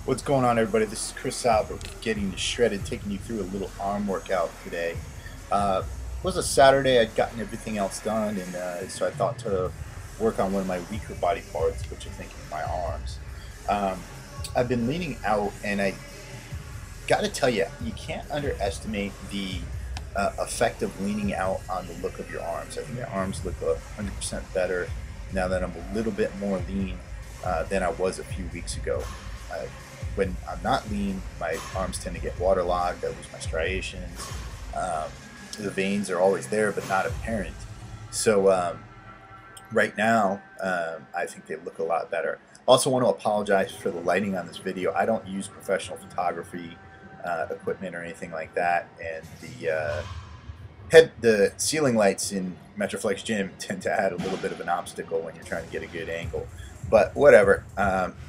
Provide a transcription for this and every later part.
What's going on, everybody? This is Chris Albert with Getting Shredded, taking you through a little arm workout today. It was a Saturday. I'd gotten everything else done, and so I thought to work on one of my weaker body parts, which I think is my arms. Um, I've been leaning out, and I got to tell you, you can't underestimate the effect of leaning out on the look of your arms. I think my arms look 100% better now that I'm a little bit more lean than I was a few weeks ago. When I'm not lean, my arms tend to get waterlogged. I lose my striations. The veins are always there, but not apparent. So right now, I think they look a lot better. Also want to apologize for the lighting on this video. I don't use professional photography equipment or anything like that, and the ceiling lights in Metroflex Gym tend to add a little bit of an obstacle when you're trying to get a good angle. But whatever,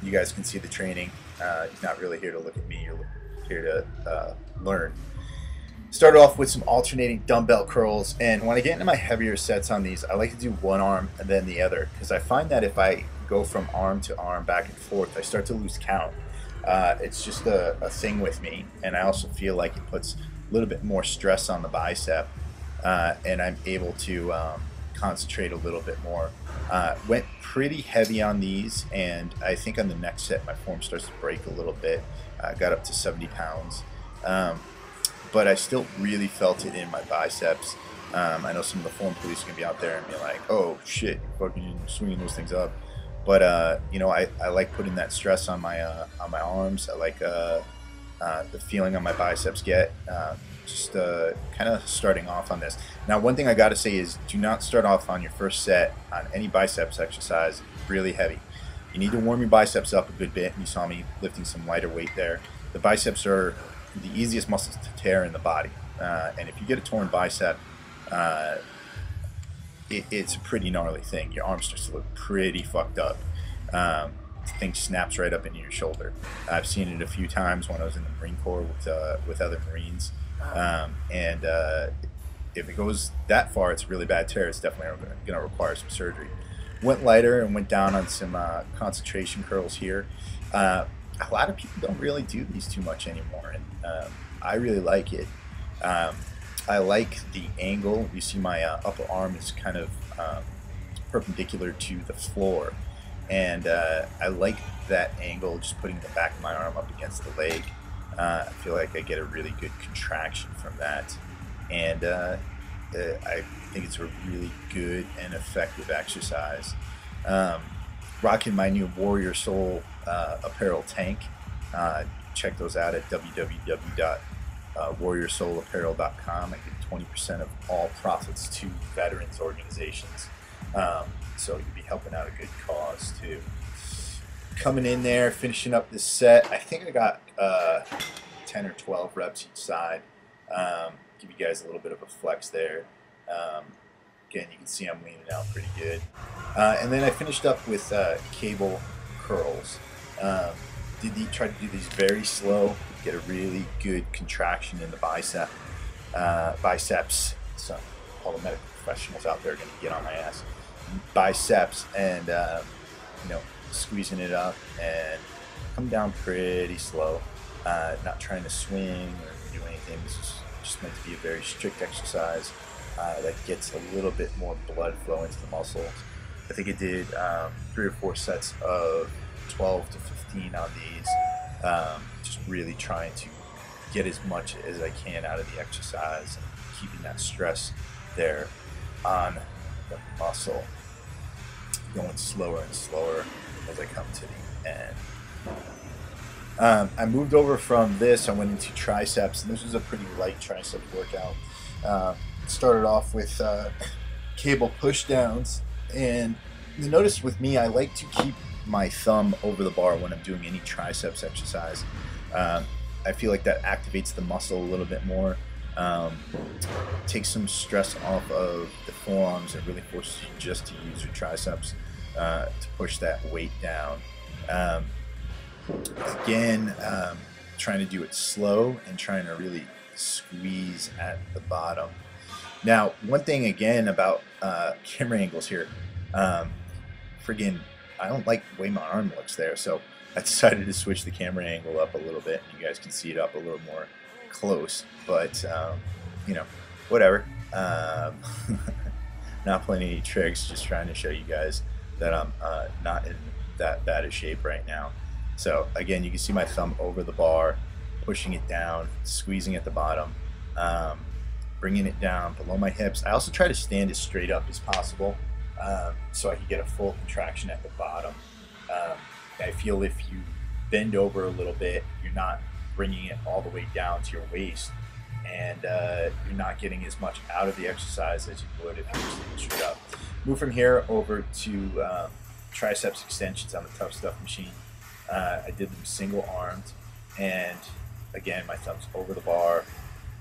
you guys can see the training. You're not really here to look at me, you're here to learn. Started off with some alternating dumbbell curls, and when I get into my heavier sets on these, I like to do one arm and then the other, because I find that if I go from arm to arm back and forth, I start to lose count. It's just a thing with me, and I also feel like it puts a little bit more stress on the bicep, and I'm able to concentrate a little bit more. Went pretty heavy on these, and I think on the next set my form starts to break a little bit. Got up to 70 pounds, but I still really felt it in my biceps. I know some of the form police are gonna be out there and be like, "Oh shit, you're fucking swinging those things up," but you know, I like putting that stress on my arms. I like the feeling on my biceps get. Just kind of starting off on this. Now, one thing I got to say is do not start off on your first set on any biceps exercise really heavy. You need to warm your biceps up a good bit. You saw me lifting some lighter weight there. The biceps are the easiest muscles to tear in the body, and if you get a torn bicep, it's a pretty gnarly thing. Your arm starts to look pretty fucked up. Thing snaps right up into your shoulder. I've seen it a few times when I was in the Marine Corps with other Marines. If it goes that far, it's a really bad tear. It's definitely going to require some surgery. Went lighter and went down on some concentration curls here. A lot of people don't really do these too much anymore, and I really like it. I like the angle. You see my upper arm is kind of perpendicular to the floor, and I like that angle, just putting the back of my arm up against the leg. I feel like I get a really good contraction from that, and I think it's a really good and effective exercise. Rocking my new Warrior Soul apparel tank. Check those out at www.warriorsoulapparel.com. I give 20% of all profits to veterans organizations, so you'll be helping out a good cause too. Coming in there, finishing up this set. I think I got 10 or 12 reps each side. Give you guys a little bit of a flex there. Again, you can see I'm leaning out pretty good. And then I finished up with cable curls. Try to do these very slow, get a really good contraction in the biceps. So all the medical professionals out there are going to get on my ass. Biceps, and you know, squeezing it up and come down pretty slow. Not trying to swing or do anything. This is just meant to be a very strict exercise that gets a little bit more blood flow into the muscles. I think I did 3 or 4 sets of 12 to 15 on these. Just really trying to get as much as I can out of the exercise and keeping that stress there on the muscle. Going slower and slower as I come to the end. I moved over from this. I went into triceps, and this was a pretty light tricep workout. Started off with cable push downs, and you notice with me, I like to keep my thumb over the bar when I'm doing any triceps exercise. I feel like that activates the muscle a little bit more, takes some stress off of the forearms, and really forces you just to use your triceps to push that weight down. Again, trying to do it slow and trying to really squeeze at the bottom. Now, one thing again about camera angles here, friggin', I don't like the way my arm looks there, so I decided to switch the camera angle up a little bit. You guys can see it up a little more close, but you know, whatever. Not playing any tricks, just trying to show you guys that I'm not in that bad a shape right now. So again, you can see my thumb over the bar, pushing it down, squeezing at the bottom, bringing it down below my hips. I also try to stand as straight up as possible, so I can get a full contraction at the bottom. I feel if you bend over a little bit, you're not bringing it all the way down to your waist, and you're not getting as much out of the exercise as you would if you were standing straight up. Move from here over to triceps extensions on the Tough Stuff machine. I did them single armed, and again, my thumb's over the bar,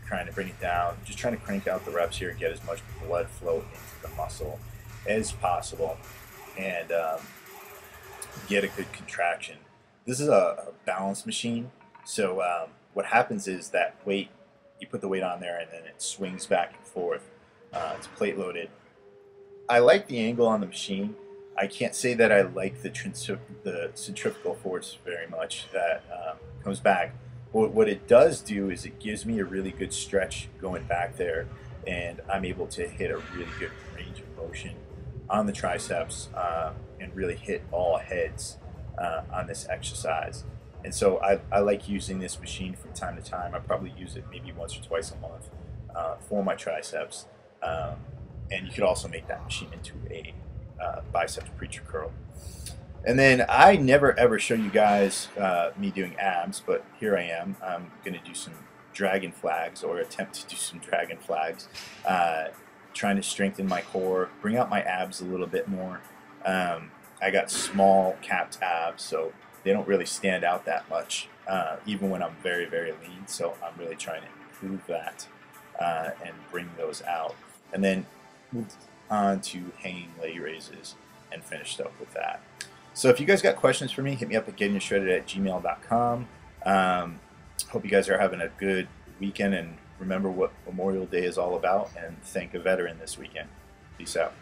trying to bring it down, just trying to crank out the reps here, get as much blood flow into the muscle as possible, and get a good contraction. This is a balance machine, so what happens is that weight, you put the weight on there and then it swings back and forth. It's plate loaded. I like the angle on the machine. I can't say that I like the centrifugal force very much that comes back. But what it does do is it gives me a really good stretch going back there, and I'm able to hit a really good range of motion on the triceps and really hit all heads on this exercise. And so I like using this machine from time to time. I probably use it maybe once or twice a month for my triceps. And you could also make that machine into a biceps preacher curl. And then I never ever show you guys me doing abs, but here I am. I'm going to do some dragon flags, or attempt to do some dragon flags, trying to strengthen my core, bring out my abs a little bit more. I got small capped abs, so they don't really stand out that much, even when I'm very, very lean. So I'm really trying to improve that and bring those out. And then moved on to hanging leg raises and finished up with that. So if you guys got questions for me, hit me up at gettingtoshredded@gmail.com. Hope you guys are having a good weekend, and remember what Memorial Day is all about, and thank a veteran this weekend. Peace out.